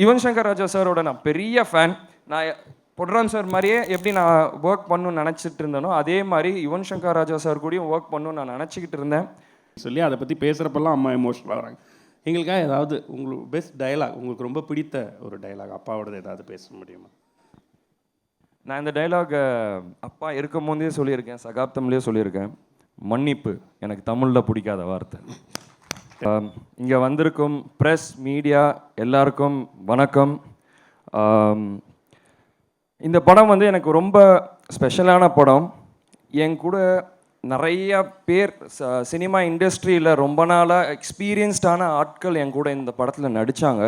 யுவன் சங்கர் ராஜா சாரோட நான் பெரிய ஃபேன். நான் பொன்ராம் சார் மாதிரியே எப்படி நான் ஒர்க் பண்ணணும்னு நினச்சிட்டு இருந்தேனோ அதே மாதிரி யுவன் சங்கர் ராஜா சார் கூடயும் ஒர்க் பண்ணணும்னு நான் நினச்சிக்கிட்டு இருந்தேன். சொல்லி அதை பற்றி பேசுகிறப்பெல்லாம் அம்மா எமோஷனல் ஆகிறாங்க. எங்களுக்காக ஏதாவது உங்களுக்கு பெஸ்ட் டயலாக், உங்களுக்கு ரொம்ப பிடித்த ஒரு டயலாக் அப்பாவோடது ஏதாவது பேச முடியுமா? நான் இந்த டைலாக் அப்பா இருக்கும் போதே சொல்லியிருக்கேன், சகாப்தம்லேயே சொல்லியிருக்கேன். மன்னிப்பு எனக்கு தமிழில் பிடிக்காத வார்த்தை. இங்கே வந்திருக்கும் ப்ரெஸ் மீடியா எல்லாருக்கும் வணக்கம். இந்த படம் வந்து எனக்கு ரொம்ப ஸ்பெஷலான படம். என் கூட நிறைய பேர் சினிமா இண்டஸ்ட்ரியில் ரொம்ப நாளாக எக்ஸ்பீரியன்ஸ்டான ஆட்கள் என் கூட இந்த படத்தில் நடித்தாங்க.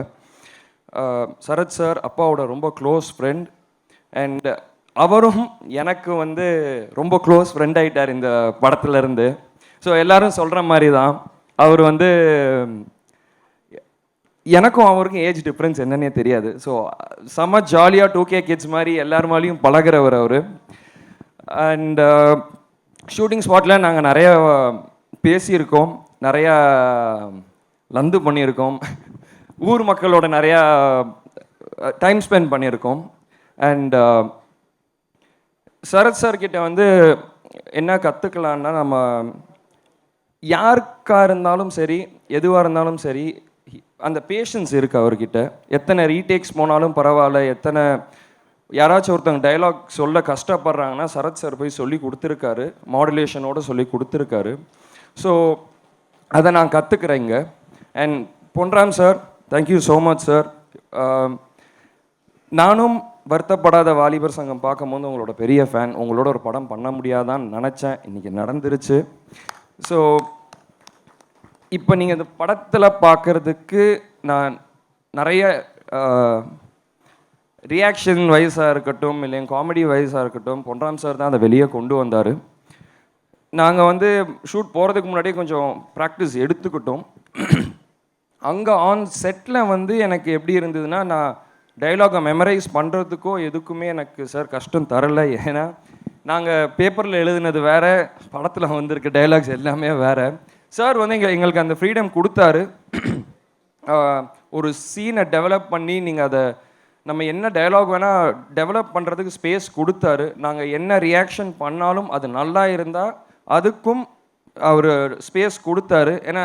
சரத் சார் அப்பாவோட ரொம்ப க்ளோஸ் ஃப்ரெண்ட். அண்ட் அவரும் எனக்கு வந்து ரொம்ப க்ளோஸ் ஃப்ரெண்ட் ஆகிட்டார் இந்த படத்துலேருந்து. ஸோ எல்லோரும் சொல்கிற மாதிரி தான் அவர் வந்து எனக்கும் அவருக்கும் ஏஜ் டிஃப்ரென்ஸ் என்னன்னே தெரியாது. ஸோ செம்ம ஜாலியாக 2K கிட்ஸ் மாதிரி எல்லாருமாலையும் பழகிறவர் அவர். அண்ட் ஷூட்டிங் ஸ்பாட்டில் நாங்கள் நிறையா பேசியிருக்கோம், நிறையா லந்து பண்ணியிருக்கோம், ஊர் மக்களோட நிறையா டைம் ஸ்பெண்ட் பண்ணியிருக்கோம். அண்ட் சரத் சார்கிட்ட வந்து என்ன கற்றுக்கலான்னா, நம்ம யாருக்காக இருந்தாலும் சரி எதுவாக இருந்தாலும் சரி அந்த பேஷன்ஸ் இருக்குது அவர்கிட்ட. எத்தனை ரீடேக்ஸ் போனாலும் பரவாயில்ல, எத்தனை யாராச்சும் ஒருத்தவங்க டைலாக் சொல்ல கஷ்டப்படுறாங்கன்னா சரத் சார் போய் சொல்லி கொடுத்துருக்காரு, மாடுலேஷனோடு சொல்லி கொடுத்துருக்காரு. ஸோ அதை நான் கற்றுக்குறேங்க. And Ponram sir, thank you so much sir. நானும் வருத்தப்படாத வாலிபர் சங்கம் பார்க்கும்போது உங்களோட பெரிய ஃபேன். உங்களோட ஒரு படம் பண்ண முடியாதான்னு நினச்சேன், இன்றைக்கி நடந்துருச்சு. ஸோ இப்போ நீங்கள் இந்த படத்தில் பார்க்குறதுக்கு நான் நிறைய ரியாக்ஷன் வைஸாக இருக்கட்டும், இல்லை காமெடி வைஸாக இருக்கட்டும், பொன்ராம் சார் தான் அதை வெளியே கொண்டு வந்தார். நாங்கள் வந்து ஷூட் போகிறதுக்கு முன்னாடியே கொஞ்சம் ப்ராக்டிஸ் எடுத்துக்கிட்டோம். அங்கே ஆன் செட்டில் வந்து எனக்கு எப்படி இருந்ததுன்னா, நான் டைலாகை மெமரைஸ் பண்ணுறதுக்கோ எதுக்குமே எனக்கு சார் கஷ்டம் தரலை. ஏன்னா நாங்கள் பேப்பரில் எழுதுனது வேறு, படத்தில் வந்திருக்க டைலாக்ஸ் எல்லாமே வேறு. சார் வந்து எங்களுக்கு அந்த ஃப்ரீடம் கொடுத்தாரு. ஒரு சீனை டெவலப் பண்ணி நீங்கள் அதை நம்ம என்ன டயலாக் வேணால் டெவலப் பண்ணுறதுக்கு ஸ்பேஸ் கொடுத்தாரு. நாங்கள் என்ன ரியாக்ஷன் பண்ணாலும் அது நல்லா இருந்தால் அதுக்கும் அவர் ஸ்பேஸ் கொடுத்தாரு. ஏன்னா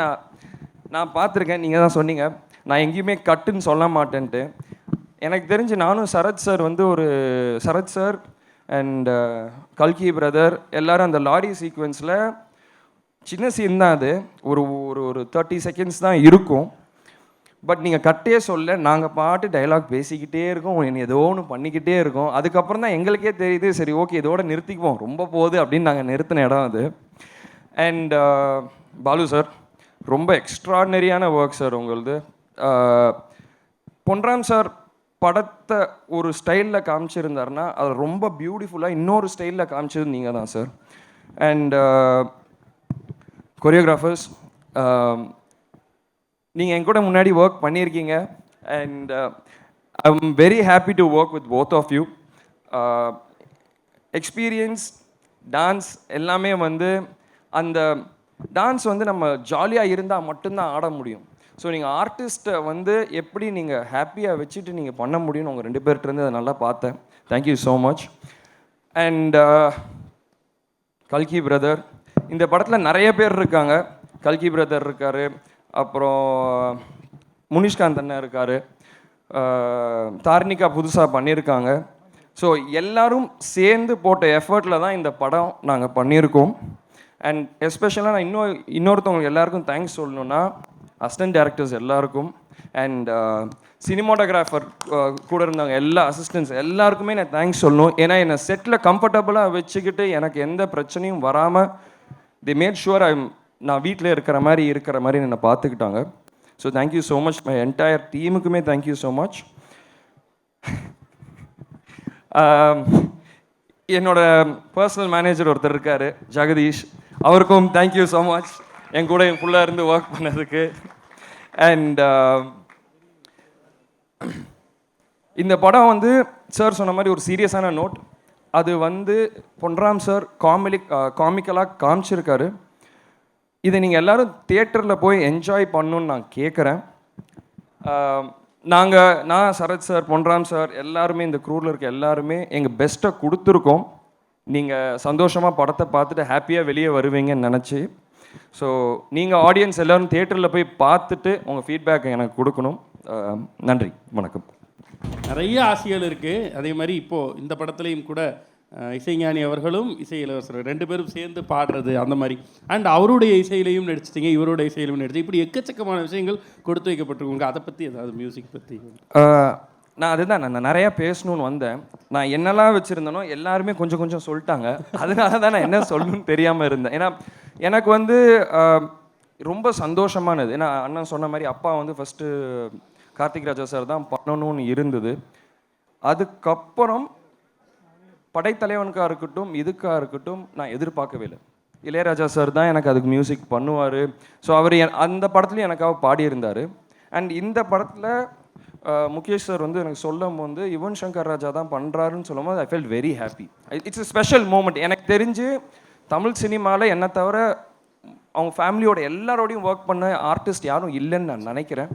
நான் பார்த்துருக்கேன், நீங்கள் தான் சொன்னீங்க நான் எங்கேயுமே கட்டுன்னு சொல்ல மாட்டேன்ட்டு. எனக்கு தெரிஞ்சு நானும் சரத் சார் வந்து சரத் சார் அண்ட் கல்கி பிரதர் எல்லோரும் அந்த லாரி சீக்வன்ஸில் சின்ன சீன் தான் அது, ஒரு ஒரு 30 செகண்ட்ஸ் தான் இருக்கும். பட் நீங்கள் கட்டே சொல்ல, நாங்கள் பாட்டு டைலாக் பேசிக்கிட்டே இருக்கோம், ஏதோ ஒன்று பண்ணிக்கிட்டே இருக்கோம். அதுக்கப்புறம் தான் எங்களுக்கே தெரியுது, சரி ஓகே இதோட நிறுத்திக்குவோம், ரொம்ப போகுது அப்படின்னு நாங்கள் நிறுத்தின இடம் அது. அண்ட் பாலு சார், ரொம்ப எக்ஸ்ட்ராடினரியான ஒர்க் சார் உங்களது. பொன்ராம் சார் படத்தை ஒரு ஸ்டைலில் காமிச்சிருந்தாருன்னா அது ரொம்ப பியூட்டிஃபுல்லாக இன்னொரு ஸ்டைலில் காமிச்சது நீங்கள் தான் சார். அண்ட் கொரியோகிராஃபர்ஸ், நீங்கள் என் கூட முன்னாடி ஒர்க் பண்ணியிருக்கீங்க. And I am very happy to work with both of you. Experience dance எல்லாமே வந்து அந்த டான்ஸ் வந்து நம்ம ஜாலியாக இருந்தால் மட்டும்தான் ஆட முடியும். ஸோ நீங்கள் ஆர்டிஸ்ட்டை வந்து எப்படி நீங்கள் ஹாப்பியாக வச்சுட்டு நீங்கள் பண்ண முடியும்னு உங்கள் 2 பேர்கிட்டருந்து அதை நல்லா பார்த்தேன். Thank you so much. அண்ட் கல்கி பிரதர், இந்த படத்தில் நிறைய பேர் இருக்காங்க. கல்கி பிரதர் இருக்கார், அப்புறம் முனிஷ்காந்த் அண்ணன் இருக்கார், தார்னிகா புதுசாக பண்ணியிருக்காங்க. ஸோ எல்லோரும் சேர்ந்து போட்ட எஃபர்ட்டில் தான் இந்த படம் நாங்கள் பண்ணியிருக்கோம். அண்ட் எஸ்பெஷலாக நான் இன்னொருத்தவங்க எல்லாருக்கும் தேங்க்ஸ் சொல்லணுன்னா, அசிஸ்டன்ட் டைரக்டர்ஸ் எல்லாருக்கும் அண்ட் சினிமாட்டோகிராஃபர் கூட இருந்தவங்க எல்லா அசிஸ்டன்ட்ஸ் எல்லாருக்குமே நான் தேங்க்ஸ் சொல்லணும். ஏன்னா என்னை செட்டில் கம்ஃபர்டபுளாக வச்சுக்கிட்டு எனக்கு எந்த பிரச்சனையும் வராமல் தி மேட் ஷுவர் நான் வீட்டில் இருக்கிற மாதிரி என்னை பார்த்துக்கிட்டாங்க. So thank you so much. My entire டீமுக்குமே தேங்க்யூ ஸோ மச். என்னோட பர்சனல் மேனேஜர் ஒருத்தர் இருக்கார், ஜெகதீஷ், அவருக்கும் தேங்க்யூ ஸோ மச் என் கூட என் ஃபுல்லாக இருந்து ஒர்க் பண்ணதுக்கு. அண்ட் இந்த படம் வந்து சார் சொன்ன மாதிரி ஒரு சீரியஸான நோட். அது வந்து பொன்ராம் சார் காமிக்கலாக காமிச்சிருக்காரு. இதை நீங்கள் எல்லோரும் தியேட்டரில் போய் என்ஜாய் பண்ணணுன்னு நான் கேட்குறேன். நான் சரத் சார், பொன்ராம் சார் எல்லாருமே இந்த க்ரூவில் இருக்க எல்லாருமே எங்கள் பெஸ்ட்டை கொடுத்துருக்கோம். நீங்கள் சந்தோஷமாக படத்தை பார்த்துட்டு ஹாப்பியாக வெளியே வருவீங்கன்னு நினச்சி. ஸோ நீங்கள் ஆடியன்ஸ் எல்லோரும் தியேட்டரில் போய் பார்த்துட்டு உங்கள் ஃபீட்பேக்கை எனக்கு கொடுக்கணும். நன்றி, வணக்கம். நிறைய ஆசைகள் இருக்குது. அதே மாதிரி இப்போது இந்த படத்துலையும் கூட இசைஞானி அவர்களும் இசை இளவரசர் 2 பேரும் சேர்ந்து பாடுறது அந்த மாதிரி, அண்ட் அவருடைய இசையிலையும் நடிச்சிட்டிங்க, இவருடைய இசையிலையும் நடிச்சு, இப்படி எக்கச்சக்கமான விஷயங்கள் கொடுத்து வைக்கப்பட்டிருக்கோங்க. அதை பற்றி ஏதாவது மியூசிக் பற்றி? நான் நிறையா பேசணும்னு வந்தேன். நான் என்னெல்லாம் வச்சுருந்தேனோ எல்லாருமே கொஞ்சம் கொஞ்சம் சொல்லிட்டாங்க. அதனால தான் நான் என்ன சொல்லணும்னு தெரியாமல் இருந்தேன். ஏன்னா எனக்கு வந்து ரொம்ப சந்தோஷமானது. ஏன்னா அண்ணன் சொன்ன மாதிரி அப்பா வந்து ஃபஸ்ட்டு கார்த்திக் ராஜா சார் தான் பண்ணணும்னு இருந்தது. அதுக்கப்புறம் படைத்தலைவனுக்காக இருக்கட்டும், இதுக்காக இருக்கட்டும், நான் எதிர்பார்க்கவே இல்லை. இளையராஜா சார் தான் எனக்கு அதுக்கு மியூசிக் பண்ணுவார். ஸோ அவர் அந்த படத்துலையும் எனக்காக பாடியிருந்தார். அண்ட் இந்த படத்தில் முகேஷ் சார் வந்து எனக்கு சொல்லும் போது யுவன் சங்கர் ராஜா தான் பண்ணுறாருன்னு சொல்லும் போது I felt very happy. It's a special moment. எனக்கு தெரிஞ்சு தமிழ் சினிமாவில் என்னை தவிர அவங்க ஃபேமிலியோட எல்லாரோடையும் ஒர்க் பண்ண ஆர்டிஸ்ட் யாரும் இல்லைன்னு நான் நினைக்கிறேன்.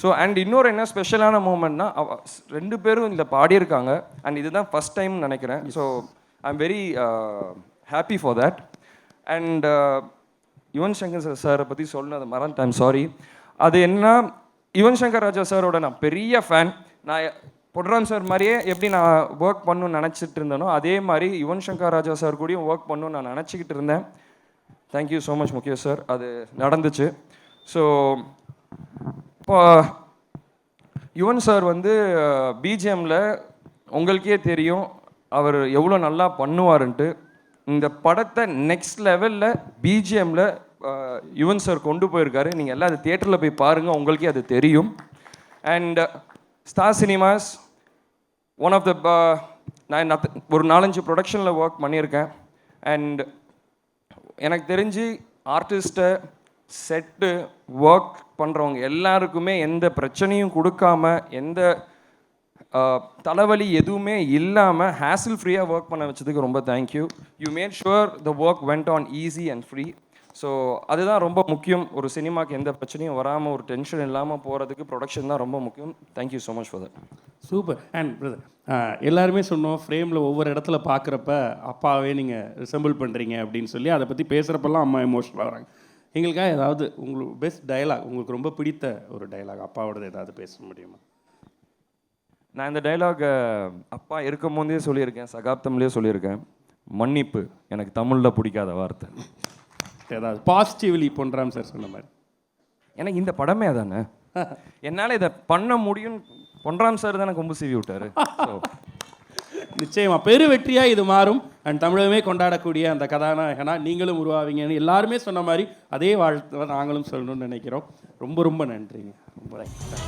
ஸோ அண்ட் இன்னொரு என்ன ஸ்பெஷலான மூமெண்ட்னா 2 பேரும் இதில் பாடியிருக்காங்க. அண்ட் இதுதான் ஃபஸ்ட் டைம் நினைக்கிறேன். So I am very happy for that. And Yuvan Shankar சாரை பற்றி சொன்னது மறந்துட்டேன், சாரி. அது என்ன, யுவன் சங்கர் ராஜா சாரோட நான் பெரிய ஃபேன். நான் பொன்ராம் சார் மாதிரியே எப்படி நான் ஒர்க் பண்ணணும்னு நினச்சிட்டு இருந்தேனோ அதே மாதிரி யுவன் சங்கர் ராஜா சார் கூடயும் ஒர்க் பண்ணணும்னு நான் நினச்சிக்கிட்டு இருந்தேன். Thank you so much Mukesh sir, அது நடந்துச்சு. ஸோ இப்போ யுவன் சார் வந்து பிஜிஎம்மில் உங்களுக்கே தெரியும் அவர் எவ்வளோ நல்லா பண்ணுவாருன்ட்டு. இந்த படத்தை நெக்ஸ்ட் லெவலில் பிஜிஎம்மில் யுவன் சார் கொண்டு போயிருக்காரு. நீங்கள் எல்லாம் அது தியேட்டரில் போய் பாருங்கள், உங்களுக்கே அது தெரியும். And Star Cinemas one of the நான் ஒரு 4-5 ப்ரொடக்ஷனில் ஒர்க் பண்ணியிருக்கேன். அண்ட் எனக்கு தெரிஞ்சு ஆர்டிஸ்ட்டை, செட்டு, ஒர்க் பண்ணுறவங்க எல்லாருக்குமே எந்த பிரச்சனையும் கொடுக்காம, எந்த தலைவலி எதுவுமே இல்லாமல் ஹேசில் ஃப்ரீயாக ஒர்க் பண்ண வச்சதுக்கு ரொம்ப thank you. You mat sure the work went on easy and free. So அதுதான் ரொம்ப முக்கியம். ஒரு சினிமாவுக்கு எந்த பிரச்சனையும் வராமல், ஒரு டென்ஷன் இல்லாமல் போகிறதுக்கு ப்ரொடக்ஷன் தான் ரொம்ப முக்கியம். Thank you so much for that. Super. And brother, எல்லாருமே சொன்னோம் ஃப்ரேமில் ஒவ்வொரு இடத்துல பார்க்குறப்ப அப்பாவே நீங்கள் ரிசம்பிள் பண்ணுறீங்க அப்படின்னு சொல்லி, அதை பற்றி பேசுகிறப்பெல்லாம் அம்மா எமோஷனல் ஆகிறாங்க. எங்களுக்காக ஏதாவது உங்களுக்கு பெஸ்ட் டயலாக், உங்களுக்கு ரொம்ப பிடித்த ஒரு டயலாக் அப்பாவோடது ஏதாவது பேச முடியுமா? நான் இந்த டைலாக் அப்பா இருக்கும் போதே சொல்லியிருக்கேன், சகாப்தம்லேயே சொல்லியிருக்கேன். மன்னிப்பு எனக்கு தமிழில் பிடிக்காத வார்த்தை. ஏதாவது பாசிட்டிவ்லி பொன்ராம் சார் சொன்ன மாதிரி? எனக்கு இந்த படமே அதானே, என்னால் இதை பண்ண முடியும். பொன்ராம் சார் தானே கொம்பு சீவி விட்டாரு. நிச்சயமா பெரு வெற்றியாக இது மாறும். அண்ட் தமிழகமே கொண்டாடக்கூடிய அந்த கதாநாயகனா நீங்களும் உருவாவீங்கன்னு எல்லாருமே சொன்ன மாதிரி அதே வாழ்த்து நாங்களும் சொல்லணும்னு நினைக்கிறோம். ரொம்ப ரொம்ப நன்றிங்க. ரொம்ப